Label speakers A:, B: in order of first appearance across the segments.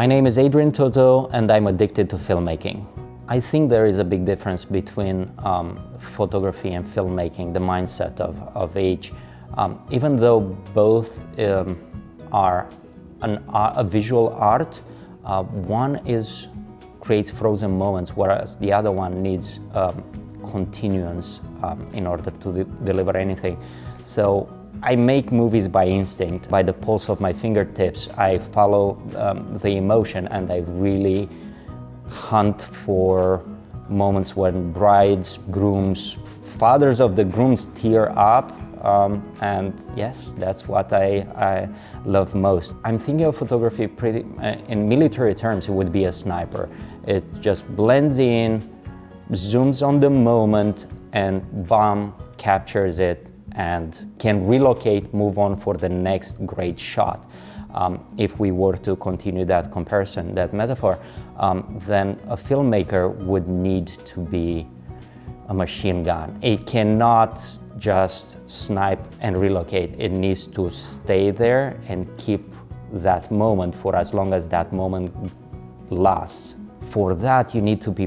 A: My name is Adrian Toto and I'm addicted to filmmaking. I think there is a big difference between photography and filmmaking, the mindset of each. Even though both are a visual art, one creates frozen moments, whereas the other one needs continuance in order to deliver anything. So I make movies by instinct, by the pulse of my fingertips. I follow the emotion and I really hunt for moments when brides, grooms, fathers of the grooms tear up. And yes, that's what I love most. I'm thinking of photography in military terms, it would be a sniper. It just blends in, zooms on the moment, and bam, captures it and can relocate, move on for the next great shot. If we were to continue that comparison, that metaphor, then a filmmaker would need to be a machine gun. It cannot just snipe and relocate. It needs to stay there and keep that moment for as long as that moment lasts. For that, you need to be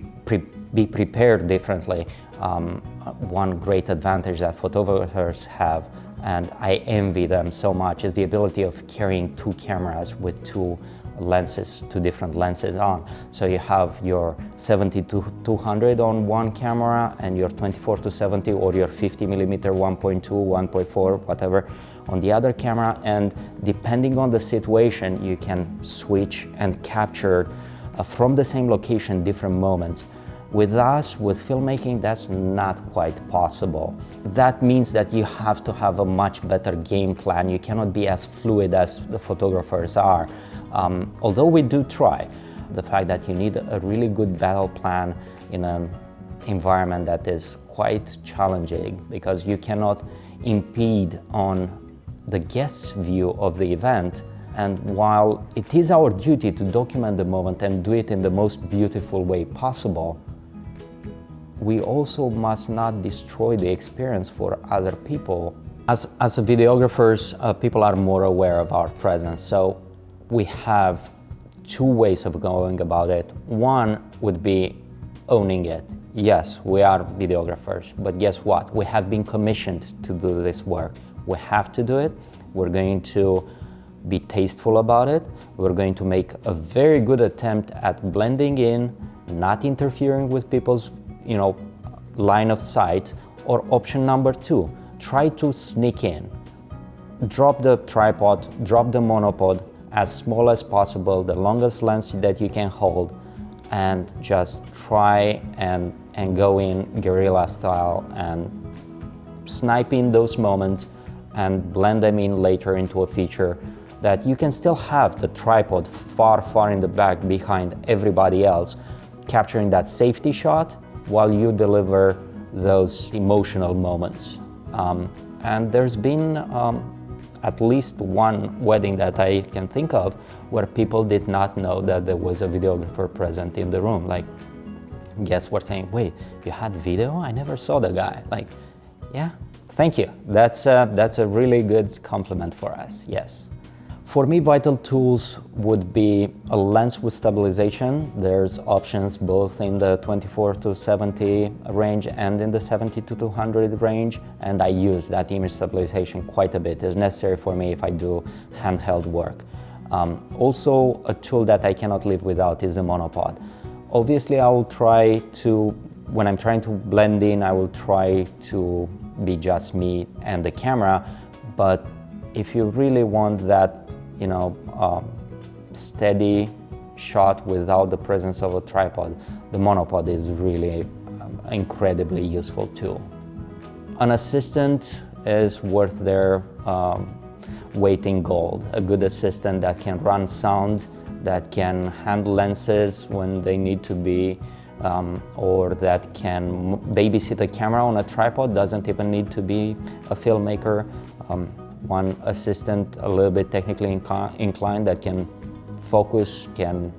A: prepared differently. One great advantage that photographers have, and I envy them so much, is the ability of carrying two cameras with two different lenses on. So you have your 70-200 on one camera and your 24-70 or your 50mm 1.2, 1.4, whatever on the other camera, and depending on the situation you can switch and capture from the same location different moments. With us, with filmmaking, that's not quite possible. That means that you have to have a much better game plan. You cannot be as fluid as the photographers are. Although we do try, the fact that you need a really good battle plan in an environment that is quite challenging because you cannot impede on the guest's view of the event. And while it is our duty to document the moment and do it in the most beautiful way possible, we also must not destroy the experience for other people. As videographers, people are more aware of our presence, so we have two ways of going about it. One would be owning it. Yes, we are videographers, but guess what? We have been commissioned to do this work. We have to do it. We're going to be tasteful about it. We're going to make a very good attempt at blending in, not interfering with people's line of sight. Or option number two, try to sneak in. Drop the tripod, drop the monopod as small as possible, the longest lens that you can hold, and just try and go in guerrilla style and snipe in those moments and blend them in later into a feature that you can still have the tripod far in the back behind everybody else, capturing that safety shot while you deliver those emotional moments. And there's been at least one wedding that I can think of where people did not know that there was a videographer present in the room. Like, guests were saying, wait, you had video? I never saw the guy. Like, yeah, thank you. That's a really good compliment for us, yes. For me, vital tools would be a lens with stabilization. There's options both in the 24-70 range and in the 70-200 range, and I use that image stabilization quite a bit. It's necessary for me if I do handheld work. Also, a tool that I cannot live without is the monopod. Obviously, I will try to, when I'm trying to blend in, I will try to be just me and the camera, but if you really want that steady shot without the presence of a tripod, the monopod is really an incredibly useful tool. An assistant is worth their weight in gold. A good assistant that can run sound, that can handle lenses when they need to be, or that can babysit a camera on a tripod, doesn't even need to be a filmmaker. One assistant a little bit technically inclined that can focus, can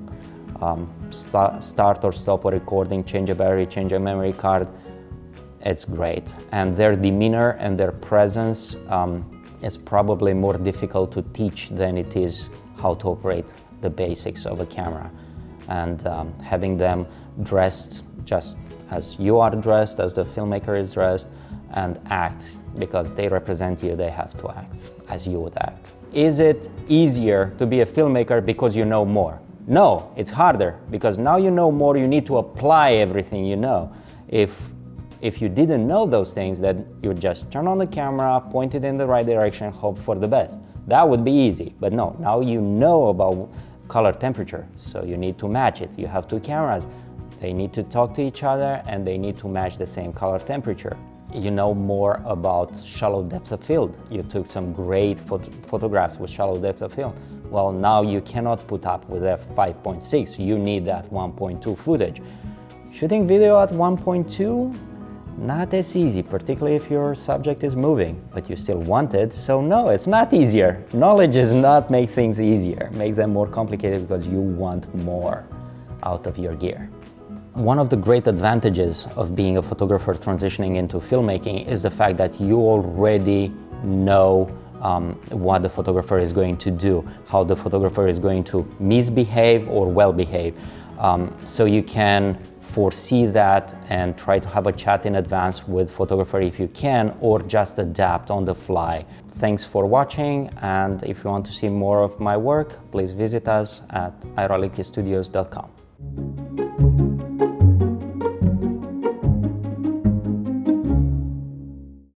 A: start or stop a recording, change a battery, change a memory card. It's great. And their demeanor and their presence is probably more difficult to teach than it is how to operate the basics of a camera, and having them dressed just as you are dressed, as the filmmaker is dressed, and act because they represent you. They have to act as you would act. Is it easier to be a filmmaker because you know more? No, it's harder, because now you know more, you need to apply everything you know. If you didn't know those things, then you would just turn on the camera, point it in the right direction, hope for the best. That would be easy, but no, now you know about color temperature, so you need to match it. You have two cameras, they need to talk to each other and they need to match the same color temperature. You know more about shallow depth of field. You took some great photographs with shallow depth of field. Well, now you cannot put up with f5.6, you need that 1.2 footage. Shooting video at 1.2, not as easy, particularly if your subject is moving, but you still want it, so no, it's not easier. Knowledge does not make things easier, it makes them more complicated because you want more out of your gear. One of the great advantages of being a photographer transitioning into filmmaking is the fact that you already know what the photographer is going to do, how the photographer is going to misbehave or well behave. So you can foresee that and try to have a chat in advance with photographer if you can, or just adapt on the fly. Thanks for watching, and if you want to see more of my work, please visit us at iralikistudios.com.